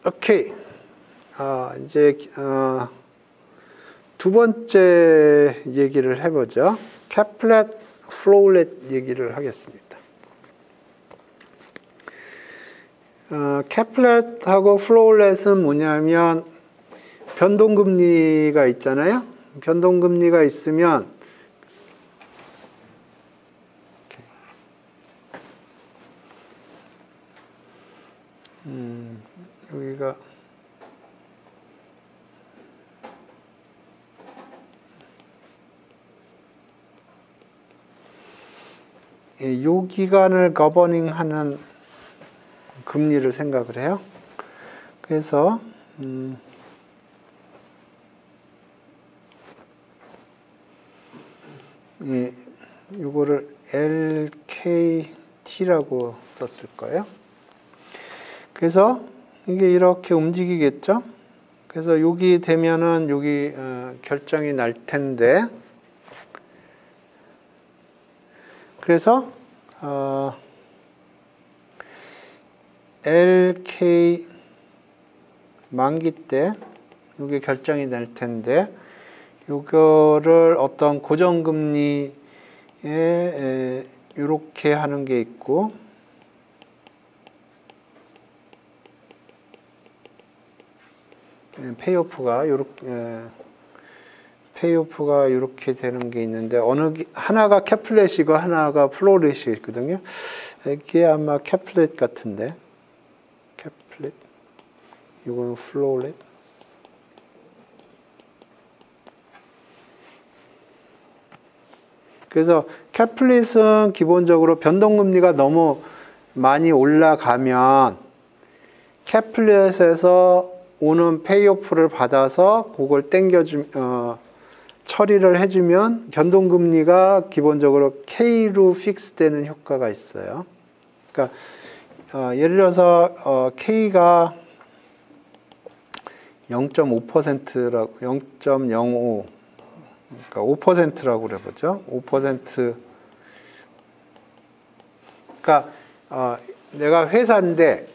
오케이. 이제 두 번째 얘기를 해보죠. 캡플렛, 플로우렛 얘기를 하겠습니다. 캡플렛하고 플로우렛은 뭐냐면 변동금리가 있잖아요. 변동금리가 있으면 여기가 요 기간을 거버닝하는 금리를 생각을 해요. 그래서 요거를 LKT라고 썼을 거예요. 그래서 이게 이렇게 움직이겠죠. 그래서 여기 되면은 여기 결정이 날 텐데, 그래서 LK 만기 때 이게 결정이 날 텐데, 요거를 어떤 고정금리에 이렇게 하는 게 있고, 페이오프가 이렇게 되는 게 있는데, 하나가 캡플렛이고 하나가 플로우렛이 있거든요. 이게 아마 캡플렛 같은데, 캡플렛, 이건 플로우렛. 그래서 캡플렛은 기본적으로 변동금리가 너무 많이 올라가면 캡플렛에서 오는 페이오프를 받아서 그걸 처리를 해주면 변동금리가 기본적으로 K로 픽스되는 효과가 있어요. 그러니까 예를 들어서 K가 0.5%라고 0.05 그러니까 5%라고 그래보죠. 5%. 그러니까 내가 회사인데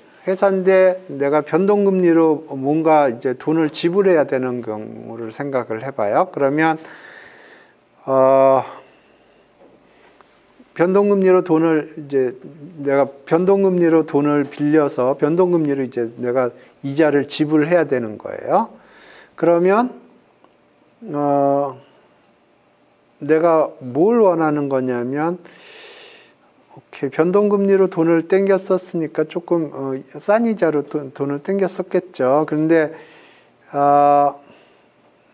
내가 변동금리로 뭔가 이제 돈을 지불해야 되는 경우를 생각을 해봐요. 그러면 변동금리로 내가 변동금리로 돈을 빌려서 변동금리로 이제 내가 이자를 지불해야 되는 거예요. 그러면 내가 뭘 원하는 거냐면, 오케이, 변동금리로 돈을 땡겼었으니까 조금 싼 이자로 돈을 땡겼었겠죠. 그런데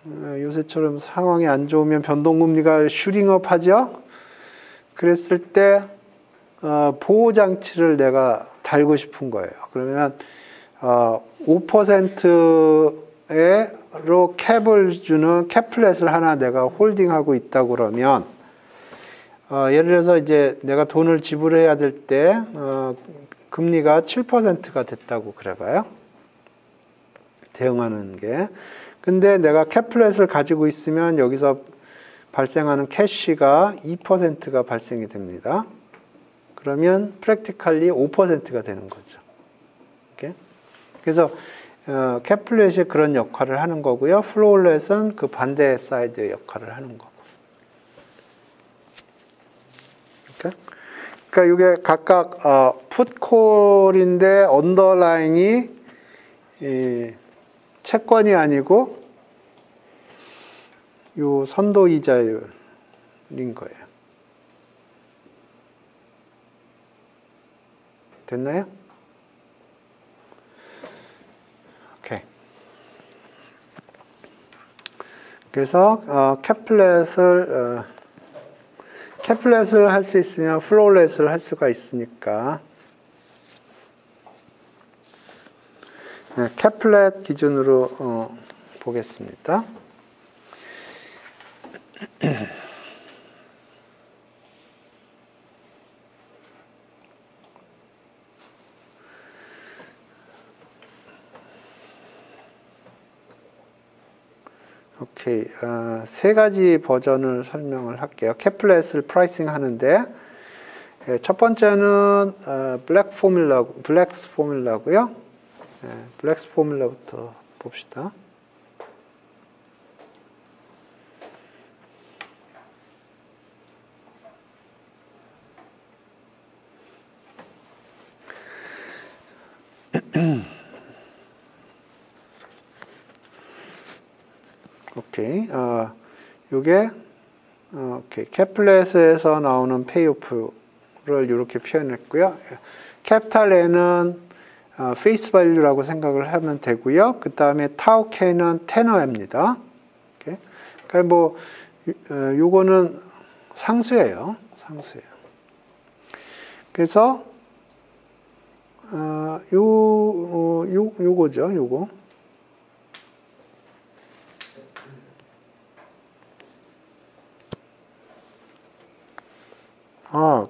요새처럼 상황이 안 좋으면 변동금리가 슈링업 하죠. 그랬을 때 보호장치를 내가 달고 싶은 거예요. 그러면 5%로 캡을 주는 캡플렛을 하나 내가 홀딩하고 있다고 그러면, 예를 들어서 이제 내가 돈을 지불해야 될 때 금리가 7%가 됐다고 그래봐요. 대응하는 게. 근데 내가 캡플렛을 가지고 있으면 여기서 발생하는 캐시가 2%가 발생이 됩니다. 그러면 프랙티컬리 5%가 되는 거죠. 이렇게. 그래서 캡플렛이 그런 역할을 하는 거고요. 플로우렛은 그 반대 사이드의 역할을 하는 거고. 그러니까 이게 각각 풋콜인데 언더라인이 채권이 아니고 요 선도이자율인 거예요. 됐나요? 오케이. 그래서 캡플렛을 할 수 있으면 플로우렛을 할 수가 있으니까, 캡플렛 기준으로 보겠습니다. 오케이, 세 가지 버전을 설명을 할게요. 캡플렛을 프라이싱 하는데, 첫 번째는 블랙스 포뮬라고요. 블랙스 포뮬러부터 봅시다. 오케이. 요게 오케이. 캐플렛에서 나오는 페이오프를 이렇게 표현했고요. 캐피탈 N은 페이스 밸류라고 생각을 하면 되고요. 그 다음에 타우 K는 테너입니다. 오케이. 그러니까 뭐 요거는 상수예요. 상수예요. 그래서 요거죠. 요거.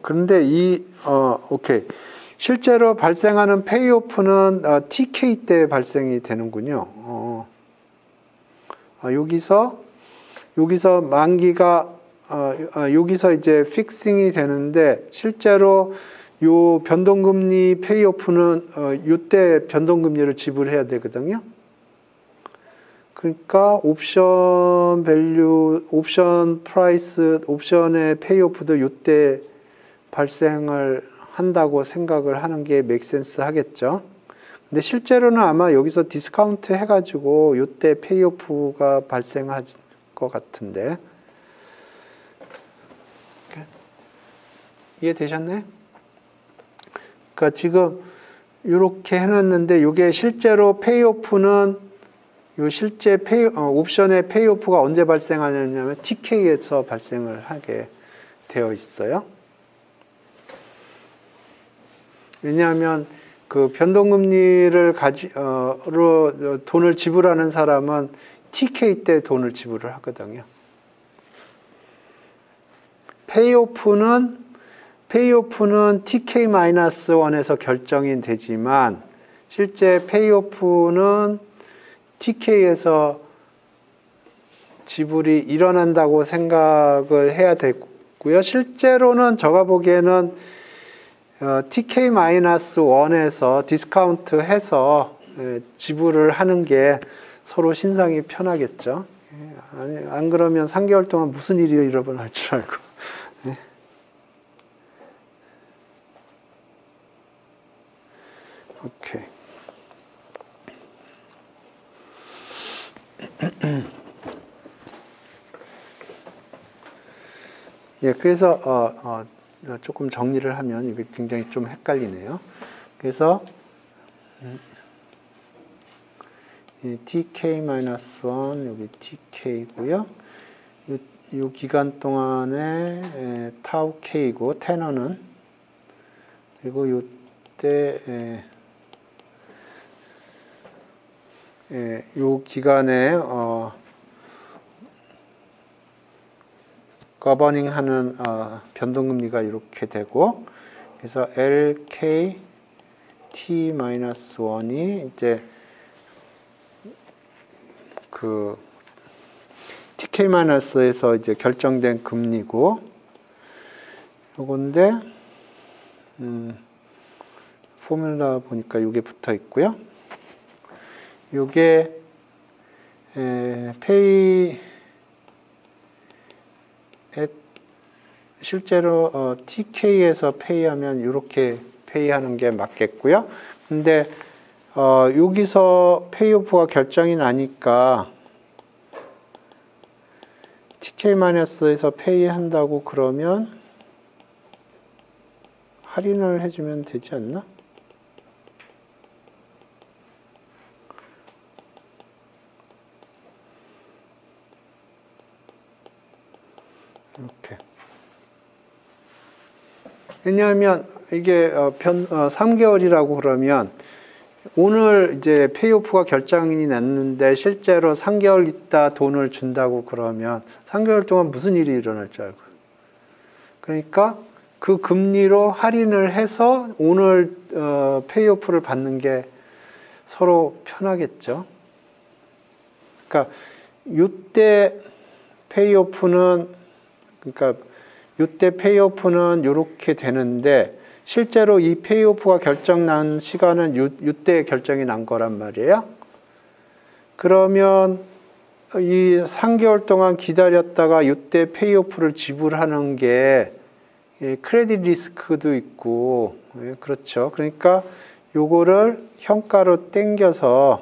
그런데 오케이. 실제로 발생하는 페이오프는 TK 때 발생이 되는군요. 여기서 만기가 여기서 이제 픽싱이 되는데 실제로 요 변동금리 페이오프는 요때 변동금리를 지불해야 되거든요. 그러니까 옵션 밸류, 옵션 프라이스, 옵션의 페이오프도 요때 발생을 한다고 생각을 하는 게 맥센스 하겠죠. 근데 실제로는 아마 여기서 디스카운트 해가지고 요때 페이오프가 발생할 것 같은데. 이해되셨네? 그러니까 지금 이렇게 해놨는데 이게 실제로 페이오프는 요 실제 옵션의 페이오프가 언제 발생하냐면 TK에서 발생을 하게 되어 있어요. 왜냐하면 그 변동금리를 돈을 지불하는 사람은 TK 때 돈을 지불을 하거든요. 페이오프는 TK-1에서 결정이 되지만 실제 페이오프는 TK에서 지불이 일어난다고 생각을 해야 되고요. 실제로는 제가 보기에는 TK-1에서 디스카운트 해서 지불을 하는 게 서로 신상이 편하겠죠. 아니, 안 그러면 3개월 동안 무슨 일이 일어날 줄 알고. 오케이. 예, 그래서 조금 정리를 하면 이게 굉장히 좀 헷갈리네요. 그래서 TK-1 여기 TK고요. 이 기간 동안에 타우 K고 테너는 그리고 이때 요 기간에 거버닝하는 변동금리가 이렇게 되고 그래서 LKT-1이 이제 그 TK-에서 이제 결정된 금리고 요건데 포뮬라 보니까 이게 붙어 있고요. 요게 실제로 TK에서 페이하면 이렇게 페이하는 게 맞겠고요. 근데 여기서 페이오프가 결정이 나니까 TK-에서 페이한다고 그러면 할인을 해주면 되지 않나? 이렇게. 왜냐하면 이게 3개월이라고 그러면 오늘 이제 페이오프가 결정이 났는데 실제로 3개월 있다 돈을 준다고 그러면 3개월 동안 무슨 일이 일어날 줄 알고. 그러니까 그 금리로 할인을 해서 오늘 페이오프를 받는 게 서로 편하겠죠. 그러니까 이때 페이오프는 이렇게 되는데 실제로 이 페이오프가 결정난 시간은 이때 결정이 난 거란 말이에요. 그러면 이 3개월 동안 기다렸다가 이때 페이오프를 지불하는 게 크레딧 리스크도 있고, 그렇죠. 그러니까 요거를 현가로 땡겨서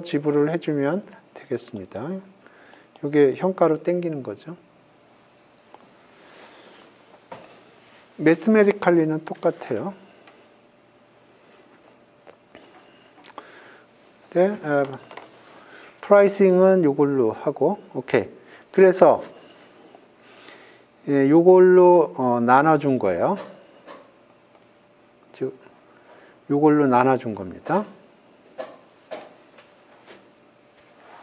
지불을 해주면 되겠습니다. 요게 현가로 땡기는 거죠. 매스메디칼리는 똑같아요. 네, 프라이싱은 요걸로 하고, 오케이. 그래서 요걸로 나눠준 거예요. 즉, 요걸로 나눠준 겁니다.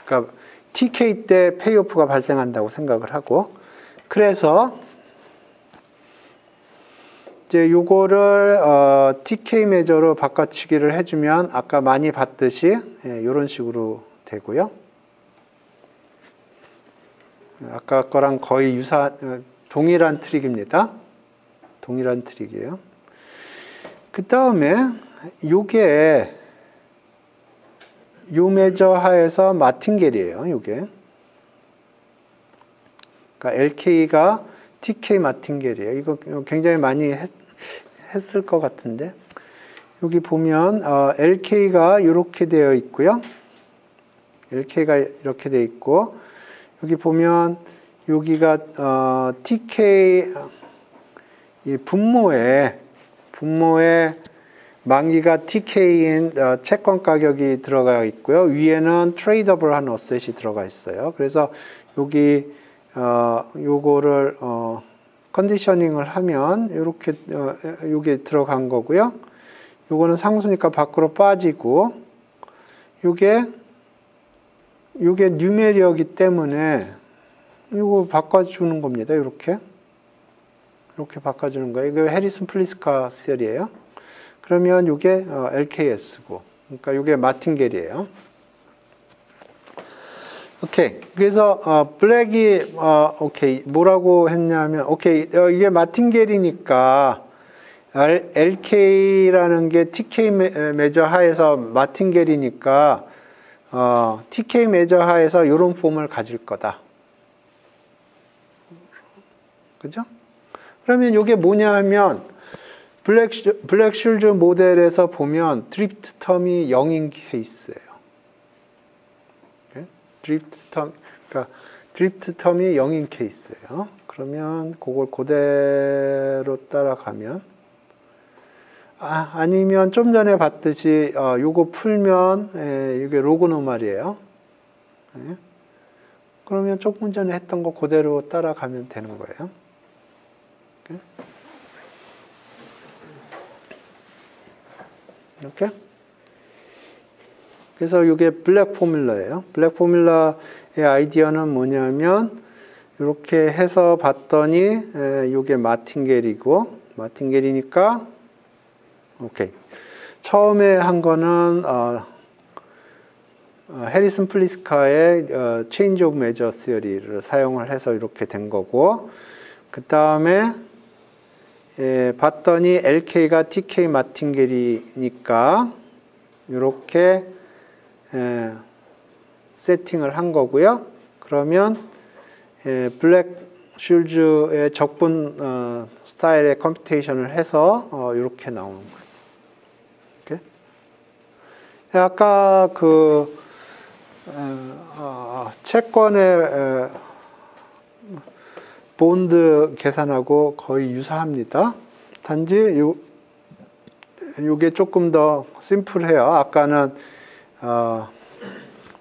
그러니까 TK 때 페이오프가 발생한다고 생각을 하고, 그래서 이제 요거를 TK 매저로 바꿔치기를 해주면 아까 많이 봤듯이 이런 식으로 되고요. 아까 거랑 거의 동일한 트릭입니다. 동일한 트릭이에요. 그 다음에 요게 요 매저 하에서 마틴겔이에요. 요게. 그러니까 LK가 TK 마틴겔이에요. 이거 굉장히 많이 했을 것 같은데. 여기 보면 LK가 이렇게 되어 있고요. LK가 이렇게 되어 있고, 여기 보면 여기가 TK 분모에 만기가 TK인 채권 가격이 들어가 있고요. 위에는 트레이더블한 어셋이 들어가 있어요. 그래서 여기 요거를 컨디셔닝을 하면 이렇게 요게 들어간 거고요. 요거는 상수니까 밖으로 빠지고, 요게 뉴메리어기 때문에 이거 바꿔주는 겁니다. 이렇게 바꿔주는 거예요. 이거 해리슨 플리스카 셀이에요. 그러면 이게 LKS고, 그러니까 이게 마틴겔이에요. 오케이. 그래서 블랙이 오케이 뭐라고 했냐면, 오케이 이게 마틴겔이니까 LK라는 게 TK 매저 하에서 마틴겔이니까 TK 매저 하에서 이런 폼을 가질 거다. 그죠? 그러면 이게 뭐냐 하면 블랙슐즈 모델에서 보면 드리프트 텀이 0인 케이스예요. 드리프트 텀이 0인 케이스예요. 그러면 그걸 그대로 따라가면 아니면 좀 전에 봤듯이 요거 풀면 이게 로그노말이에요. 그러면 조금 전에 했던 거 그대로 따라가면 되는 거예요. 이렇게. 그래서 이게 블랙 포뮬러예요. 블랙 포뮬러의 아이디어는 뭐냐면 이렇게 해서 봤더니 이게 마틴겔이고, 마틴겔이니까 오케이. 처음에 한 거는 해리슨 플리스카의 체인지 오브 메저 시어리를 사용을 해서 이렇게 된 거고, 그 다음에 봤더니 LK가 TK 마틴겔이니까 이렇게 세팅을 한 거고요. 그러면 블랙 슐즈의 적분 스타일의 컴퓨테이션을 해서 이렇게 나오는 거예요. 이렇게. 아까 그 채권의 본드 계산하고 거의 유사합니다. 단지 요게 조금 더 심플해요. 아까는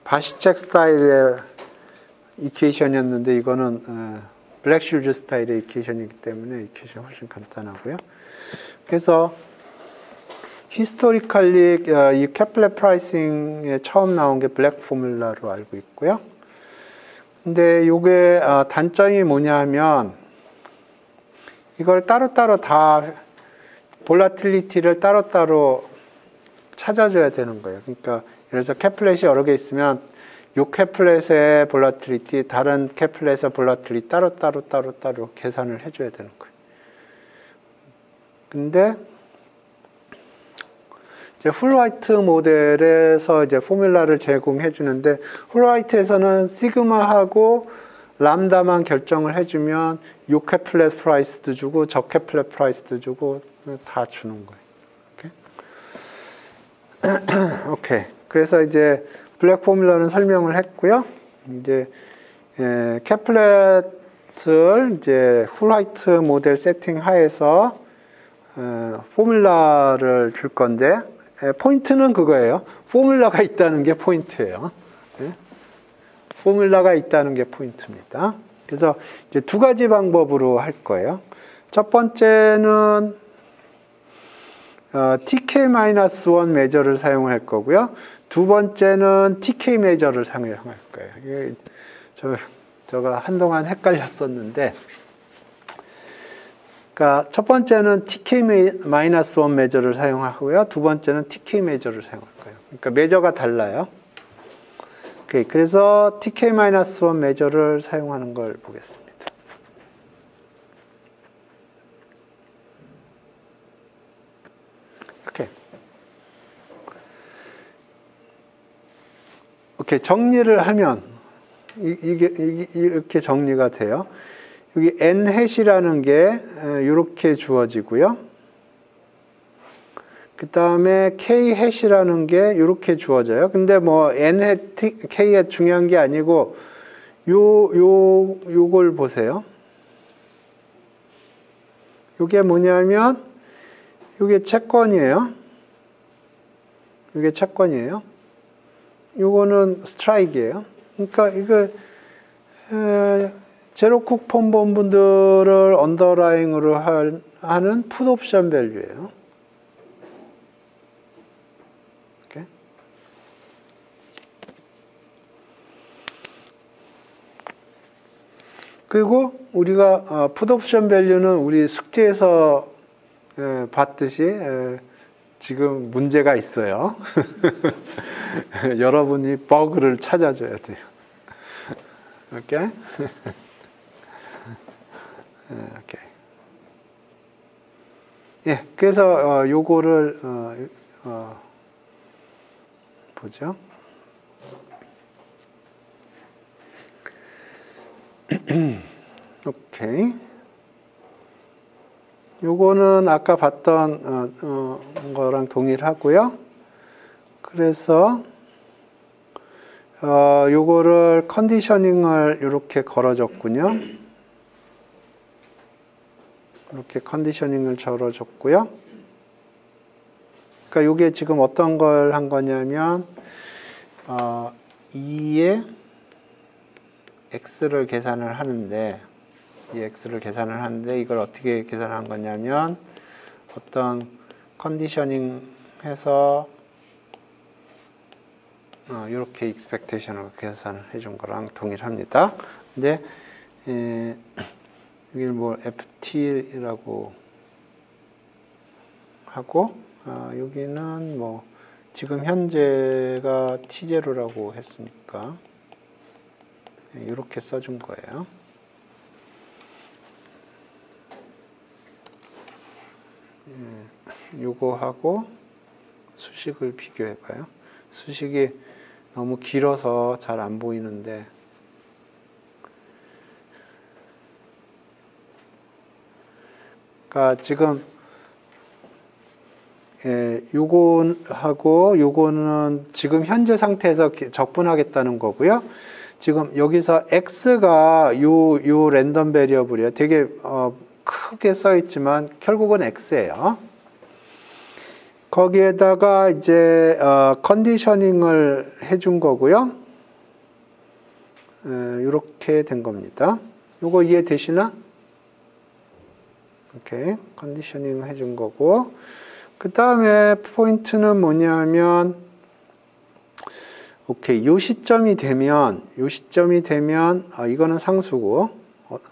바시책 스타일의 이퀘이션이었는데 이거는 블랙슐즈 스타일의 이퀘이션이기 때문에 이퀘이션이 훨씬 간단하고요. 그래서 히스토리컬리 이 케플러 프라이싱에 처음 나온 게 블랙 포뮬라로 알고 있고요. 근데 요게 단점이 뭐냐 하면 이걸 따로따로 다 볼라틸리티를 따로따로 찾아줘야 되는 거예요. 그러니까 예를 들어서 캡플렛이 여러 개 있으면 요 캡플렛의 볼라틸리티, 다른 캡플렛의 볼라틸리티 따로 계산을 해줘야 되는 거예요. 근데 이제 훌라이트 모델에서 이제 포뮬라를 제공해 주는데, 훌라이트에서는 시그마하고 람다만 결정을 해주면 요 케플렛 프라이스도 주고 저 케플렛 프라이스도 주고 다 주는 거예요. 오케이. 그래서 이제 블랙 포뮬러는 설명을 했고요. 이제 케플렛을 이제 훌라이트 모델 세팅 하에서 포뮬라를 줄 건데, 포인트는 그거예요. 포뮬라가 있다는 게 포인트예요. 포뮬라가 있다는 게 포인트입니다. 그래서 이제 두 가지 방법으로 할 거예요. 첫 번째는 TK-1 메저를 사용할 거고요. 두 번째는 TK 메저를 사용할 거예요. 저가 한동안 헷갈렸었는데, 그러니까 첫 번째는 TK-1 메저를 사용하고요. 두 번째는 TK 메저를 사용할 거예요. 그러니까 메저가 달라요. 오케이. 그래서 TK-1 메저를 사용하는 걸 보겠습니다. 오케이. 정리를 하면 이게 이렇게 정리가 돼요. 여기 n 해시라는 게 이렇게 주어지고요. 그 다음에 k 해시라는 게 이렇게 주어져요. 근데 뭐 n 해 k 해 중요한 게 아니고 요걸 보세요. 요게 뭐냐면 요게 채권이에요. 요게 채권이에요. 요거는 스트라이크예요. 그러니까 이거 제로 쿠폰 본분들을 언더라잉으로 하는 풋 옵션 밸류예요. 오케이. 그리고 우리가 풋 옵션 밸류는 우리 숙제에서 봤듯이 지금 문제가 있어요. 여러분이 버그를 찾아줘야 돼요. 오케이? 오케이. 예, 그래서 요거를 보죠. 오케이. 요거는 아까 봤던 거랑 동일하고요. 그래서 요거를 컨디셔닝을 이렇게 걸어줬군요. 이렇게 컨디셔닝을 걸어줬고요. 그러니까 요게 지금 어떤 걸 한 거냐면 2의 x를 계산을 하는데, 이 x를 계산을 하는데 이걸 어떻게 계산한 거냐면 어떤 컨디셔닝 해서 이렇게 익스펙테이션을 계산을 해준 거랑 동일합니다. 근데 여기를 뭐 ft라고 하고 여기는 뭐 지금 현재가 t0라고 했으니까 이렇게 써준 거예요. 요거하고 수식을 비교해봐요. 수식이 너무 길어서 잘 안 보이는데, 그러니까 지금 요거하고 요거는 지금 현재 상태에서 적분하겠다는 거고요. 지금 여기서 x가 요 랜덤 베리어블이에요. 되게 크게 써 있지만 결국은 x예요. 거기에다가 이제 컨디셔닝을 해준 거고요. 이렇게 된 겁니다. 요거 이해되시나? 오케이. 컨디셔닝 해준 거고, 그 다음에 포인트는 뭐냐면, 오케이. 요 시점이 되면 이거는 상수고,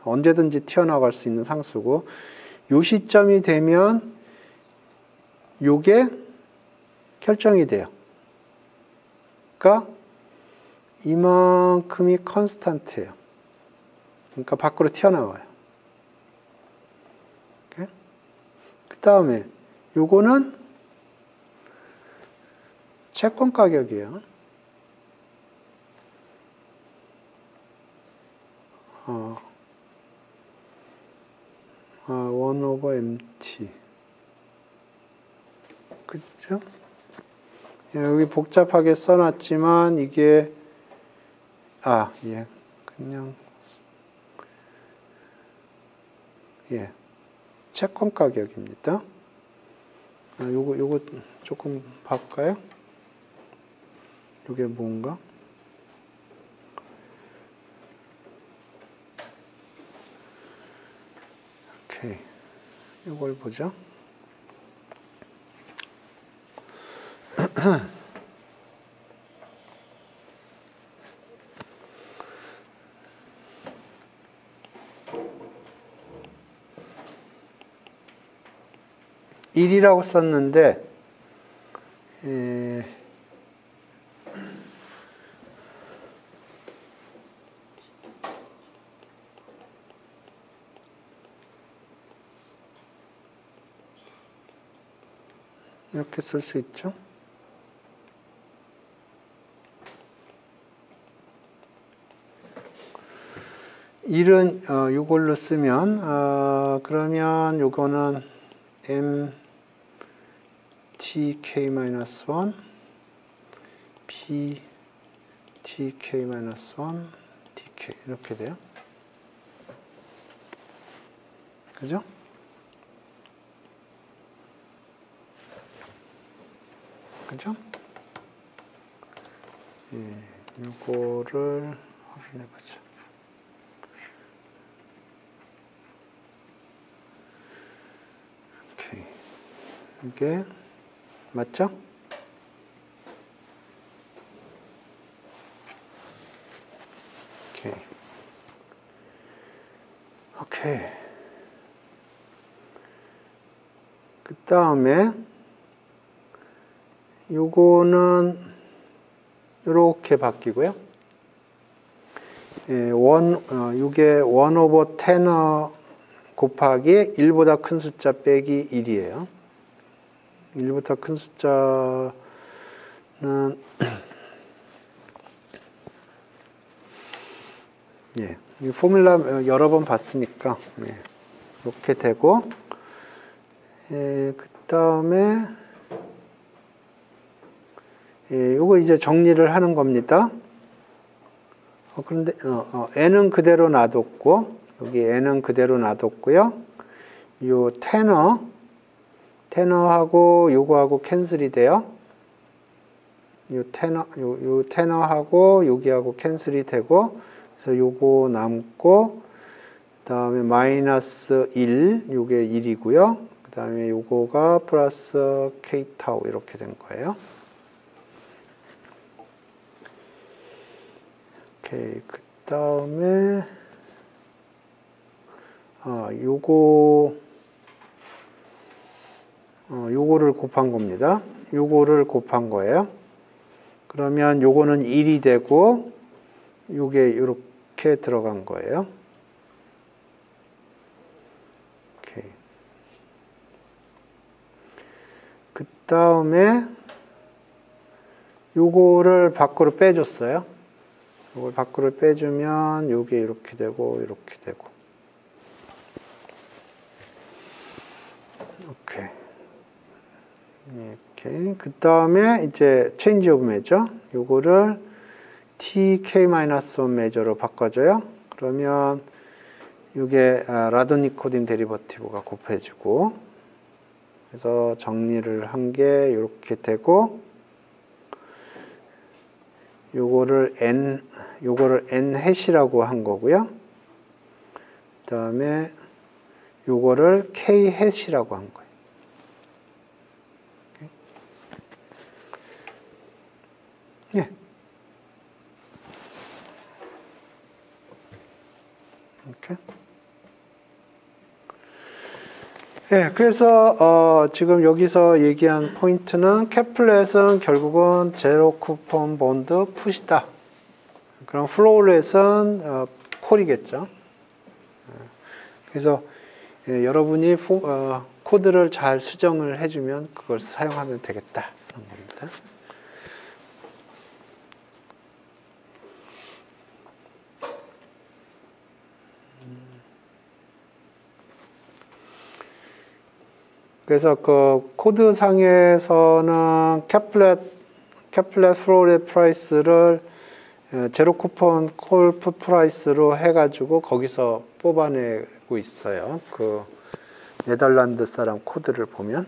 언제든지 튀어나갈 수 있는 상수고, 요 시점이 되면 요게 결정이 돼요. 그러니까 이만큼이 컨스탄트예요. 그러니까 밖으로 튀어나와요. 그 다음에 요거는 채권 가격이에요. 1/MT. 그죠? 여기 복잡하게 써놨지만 이게 예, 그냥 채권 가격입니다. 요거 조금 바꿀까요? 요게 뭔가? 오케이. 요걸 보죠. 일이라고 썼는데 이렇게 쓸 수 있죠. 일은 이걸로 쓰면 그러면 요거는 mtk-1 ptk-1 tk 이렇게 돼요. 그죠? 그죠? 이거를 확인해 보죠. 오케이. 이게 맞죠? 오케이. 오케이. 그 다음에 요거는 이렇게 바뀌고요. 이게 1/10 곱하기 1보다 큰 숫자 빼기 1이에요. 1보다 큰 숫자는 이 포뮬라 여러 번 봤으니까 이렇게 되고 그 다음에 요거 이제 정리를 하는 겁니다. 그런데 n은 그대로 놔뒀고 여기 n은 그대로 놔뒀고요. 요 테너하고 요거하고 캔슬이 돼요. 요 테너하고 여기하고 캔슬이 되고 그래서 요거 남고 그다음에 마이너스 1 요게 1이고요. 그다음에 요거가 플러스 k 타우 이렇게 된 거예요. 오케이. 그다음에 요거를 곱한 겁니다. 요거를 곱한 거예요. 그러면 요거는 1이 되고 요게 이렇게 들어간 거예요. 오케이. 그 다음에 요거를 밖으로 빼줬어요. 요걸 밖으로 빼주면 요게 이렇게 되고 이렇게 되고. 오케이. 이렇게. 그 다음에 이제 체인지 오브 메저. 요거를 tk-1 메저로 바꿔줘요. 그러면 이게 라돈니코딘 데리버티브가 곱해지고 그래서 정리를 한 게 이렇게 되고 요거를 n 해시라고 한 거고요. 그다음에 요거를 k 해시라고 한 거예요. 예. 이렇게. 예, 그래서 지금 여기서 얘기한 포인트는 캐플렛은 결국은 제로 쿠폰 본드 풋이다. 그럼 플로우렛은 콜이겠죠. 그래서 여러분이 코드를 잘 수정을 해주면 그걸 사용하면 되겠다 그런 겁니다. 그래서 그 코드 상에서는 캐플렛 플로렛 프라이스를 제로 쿠폰 콜 풋 프라이스로 해가지고 거기서 뽑아내고 있어요. 그 네덜란드 사람 코드를 보면.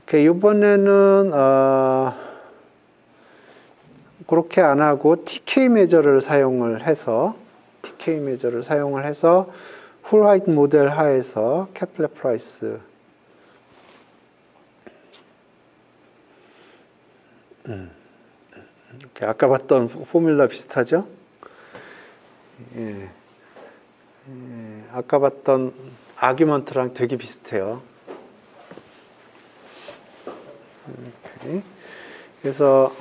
오케이. 이번에는 그렇게 안 하고 TK 매저를 사용을 해서 훌 화이트 모델 하에서 캐플렛 프라이스 이렇게 아까 봤던 포뮬라 비슷하죠? 예. 아까 봤던 아규먼트랑 되게 비슷해요. 오케이. 그래서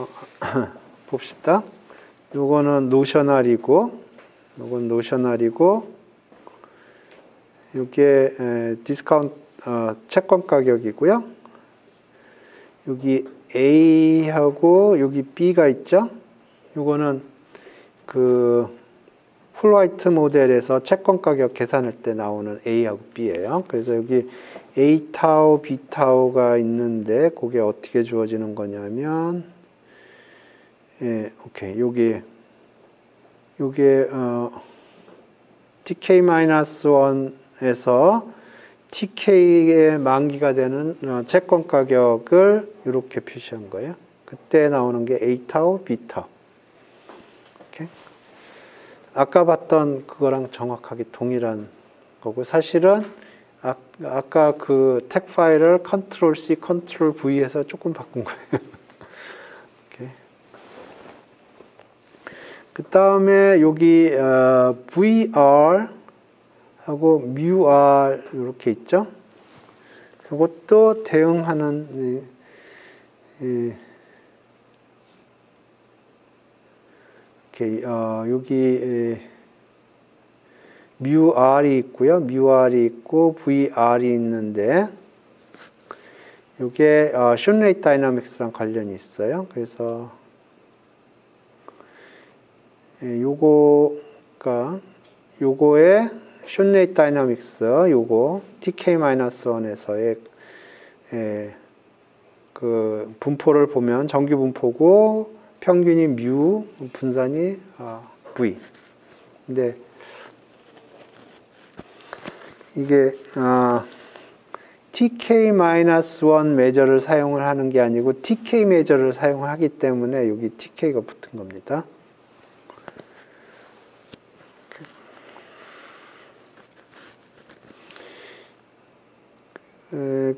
봅시다. 요거는 노셔널이고 요게 디스카운트 채권 가격이고요. 여기 A하고 여기 B가 있죠. 요거는 그 풀 화이트 모델에서 채권 가격 계산할 때 나오는 A하고 B예요. 그래서 여기 A 타우, B 타우가 있는데 그게 어떻게 주어지는 거냐면 오케이. 요게 TK-1에서 TK의 만기가 되는 채권 가격을 이렇게 표시한 거예요. 그때 나오는 게 A 타우, B 타우. 오케이. 아까 봤던 그거랑 정확하게 동일한 거고 사실은 아까 그 텍 파일을 컨트롤 C, 컨트롤 V에서 조금 바꾼 거예요. 오케이. 그 다음에 여기 VR 하고 뮤R 이렇게 있죠. 이것도 대응하는 이렇게 여기 뮤R이 있고요. 뮤R이 있고 VR이 있는데 이게 숏레이트 다이나믹스랑 관련이 있어요. 그래서 요거의 숏레이트 다이나믹스 요거 TK-1에서의 그 분포를 보면 정규 분포고 평균이 뮤, 분산이 V. 근데 이게 TK-1 매저를 사용을 하는 게 아니고 TK 매저를 사용하기 때문에 여기 TK가 붙은 겁니다.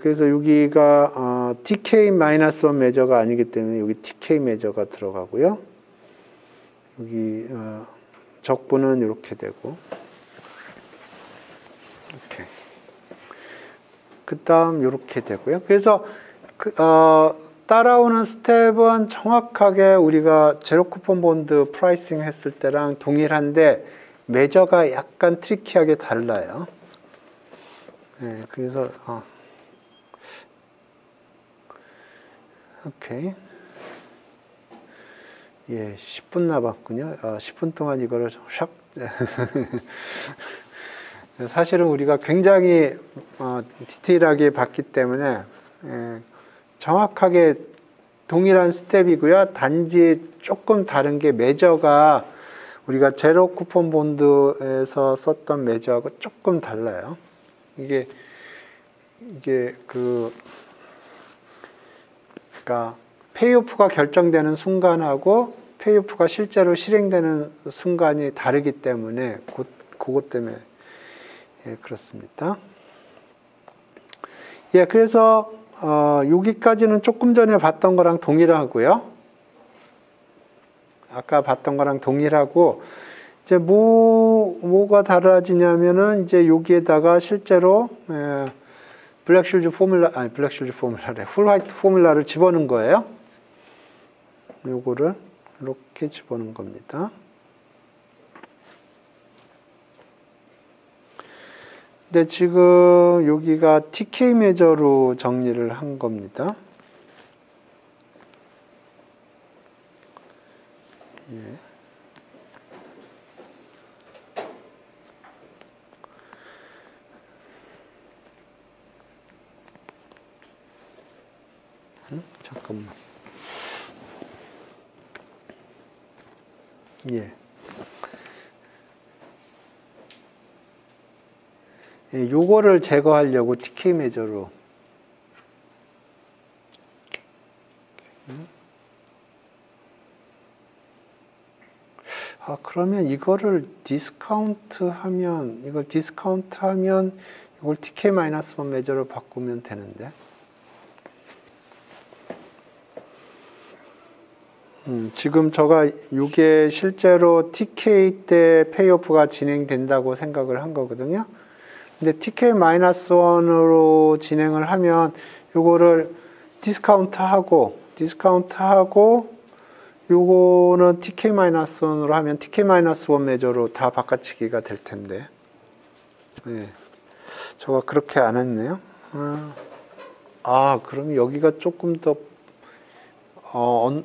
그래서 여기가 TK-1 매저가 아니기 때문에 여기 TK 매저가 들어가고요. 여기 적분은 이렇게 되고 이렇게. 그 다음 이렇게 되고요. 그래서 따라오는 스텝은 정확하게 우리가 제로 쿠폰 본드 프라이싱 했을 때랑 동일한데 매저가 약간 트리키하게 달라요. 네, 그래서 오케이. 예, 10분 남았군요. 10분 동안 이거를 샥. 사실은 우리가 굉장히 디테일하게 봤기 때문에 정확하게 동일한 스텝이고요. 단지 조금 다른 게 매저가 우리가 제로 쿠폰 본드에서 썼던 매저하고 조금 달라요. 이게 그러니까 페이오프가 결정되는 순간하고 페이오프가 실제로 실행되는 순간이 다르기 때문에 그것 때문에 그렇습니다. 예, 그래서 여기까지는 조금 전에 봤던 거랑 동일하고요. 아까 봤던 거랑 동일하고 이제 뭐가 달라지냐면은 이제 여기에다가 실제로 블랙쉴드 포뮬라래. 훌 화이트 포뮬라를 집어넣은 거예요. 요거를 이렇게 집어넣은 겁니다. 근데 지금 여기가 TK 매저로 정리를 한 겁니다. 예. 잠깐만. 예. 예, 요거를 제거하려고 TK 매저로. 아, 그러면 이거를 디스카운트 하면, 이걸 TK-1 매저로 바꾸면 되는데. 지금 제가 이게 실제로 TK 때 페이오프가 진행된다고 생각을 한 거거든요. 근데 TK-1으로 진행을 하면 요거를 디스카운트하고 요거는 TK-1으로 하면 TK-1 매저로 다 바꿔치기가 될 텐데. 예. 저가 그렇게 안 했네요. 그럼 여기가 조금 더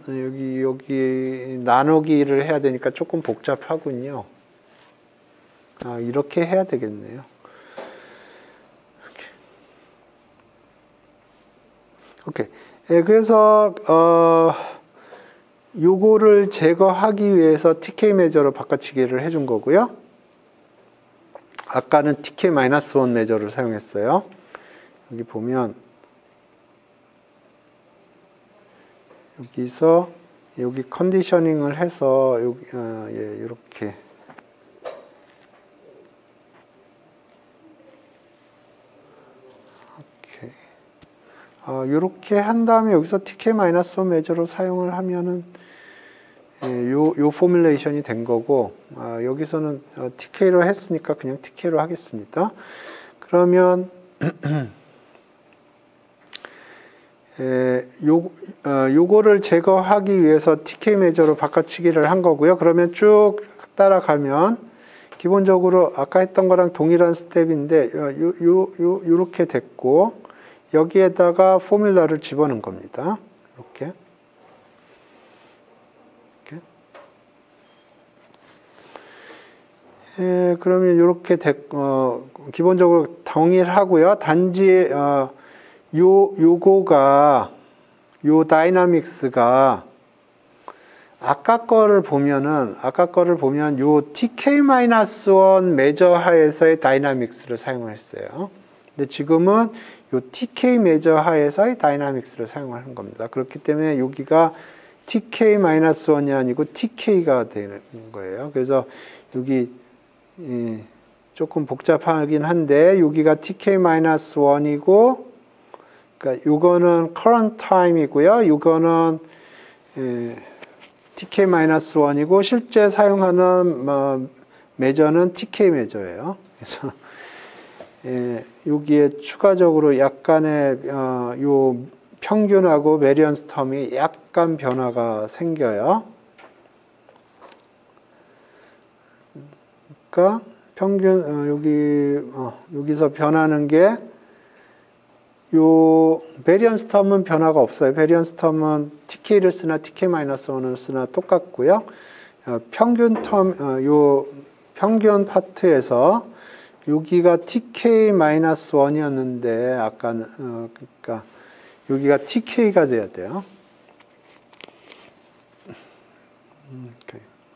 여기 나누기를 해야 되니까 조금 복잡하군요. 이렇게 해야 되겠네요. 오케이. 예, 그래서 요거를 제거하기 위해서 TK 매저로 바꿔치기를 해준 거고요. 아까는 TK-1 매저를 사용했어요. 여기 보면 여기서 여기 컨디셔닝을 해서 여기 이렇게 이렇게 한 다음에 여기서 TK-1 매저로 사용을 하면은 요 포뮬레이션이 된 거고, 여기서는 TK로 했으니까 그냥 TK로 하겠습니다. 그러면 요거를 제거하기 위해서 TK 매저로 바꿔치기를 한 거고요. 그러면 쭉 따라가면 기본적으로 아까 했던 거랑 동일한 스텝인데 요렇게 됐고, 여기에다가 포뮬러를 집어넣은 겁니다. 이렇게. 그러면 이렇게 기본적으로 동일하고요. 단지 요거가 요 다이나믹스가 아까 거를 보면 요 TK-1 매저 하에서의 다이나믹스를 사용을 했어요. 근데 지금은 요 TK 매저 하에서의 다이나믹스를 사용을 한 겁니다. 그렇기 때문에 여기가 TK-1이 아니고 TK가 되는 거예요. 그래서 여기 조금 복잡하긴 한데 여기가 TK-1이고, 그러니까 요거는 current time이고요. 요거는 TK-1이고 실제 사용하는 매저는 TK 매저예요. 그래서 여기에 추가적으로 약간의 요 평균하고 베리언스 텀이 약간 변화가 생겨요. 그러니까 평균 여기서 변하는 게 요 베리언스 텀은 변화가 없어요. 베리언스 텀은 TK를 쓰나 TK-1을 쓰나 똑같고요. 평균 텀 요 평균 파트에서 여기가 TK-1이었는데 아까는 그러니까 여기가 TK가 돼야 돼요.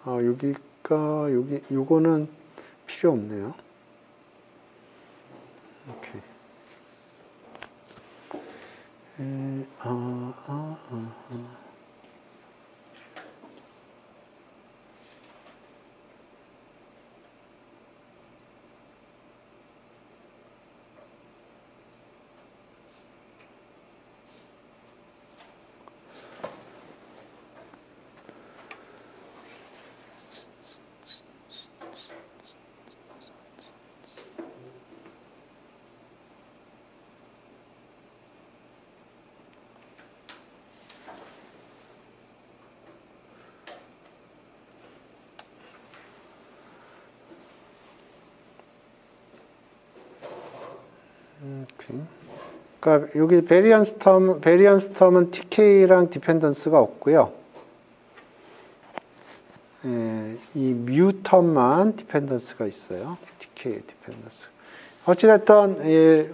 여기가 요거는 필요 없네요. 오케이. 그러니까 여기 베리언스 텀은 TK랑 디펜던스가 없고요. 예, 이 뮤 텀만 디펜던스가 있어요. TK 디펜던스. 어찌됐든 예,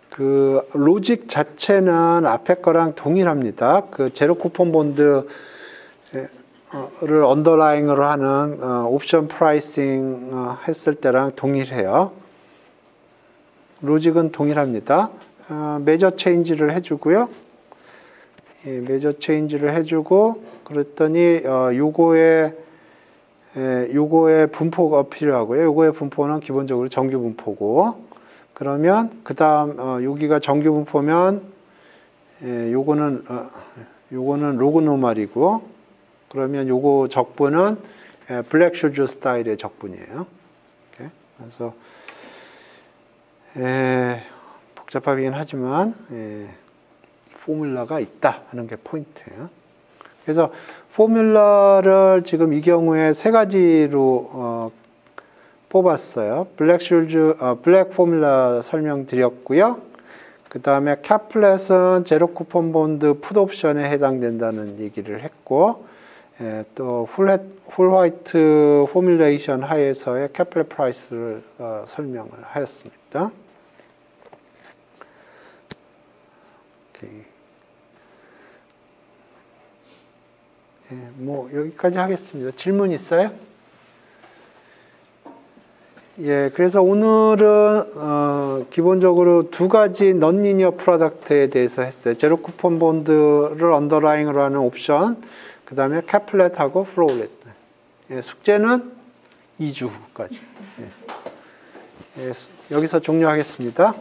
그 로직 자체는 앞에 거랑 동일합니다. 그 제로 쿠폰 본드를 언더라잉으로 하는 옵션 프라이싱 했을 때랑 동일해요. 로직은 동일합니다. 메저 체인지를 해주고요. 예, 메저 체인지를 해주고 그랬더니 요거의 분포가 필요하고요. 요거의 분포는 기본적으로 정규 분포고 그러면 그 다음 여기가 정규 분포면 요거는 로그 노멀이고 그러면 요거 적분은 블랙 슈즈 스타일의 적분이에요. 이렇게. 그래서 복잡하긴 하지만 포뮬러가 있다 하는 게 포인트예요. 그래서 포뮬러를 지금 이 경우에 세 가지로 뽑았어요. 블랙 포뮬러 설명드렸고요. 그 다음에 캐플렛은 제로 쿠폰 본드 풋 옵션에 해당된다는 얘기를 했고, 또 풀 화이트 포뮬레이션 하에서의 캐플렛 프라이스를 설명을 하였습니다. 여기까지 하겠습니다. 질문 있어요? 예, 그래서 오늘은 기본적으로 두 가지 넌리니어 프로덕트에 대해서 했어요. 제로 쿠폰 본드를 언더라잉으로 하는 옵션, 그 다음에 캐플렛하고 플로울렛. 예, 숙제는 2주 후까지. 예, 여기서 종료하겠습니다.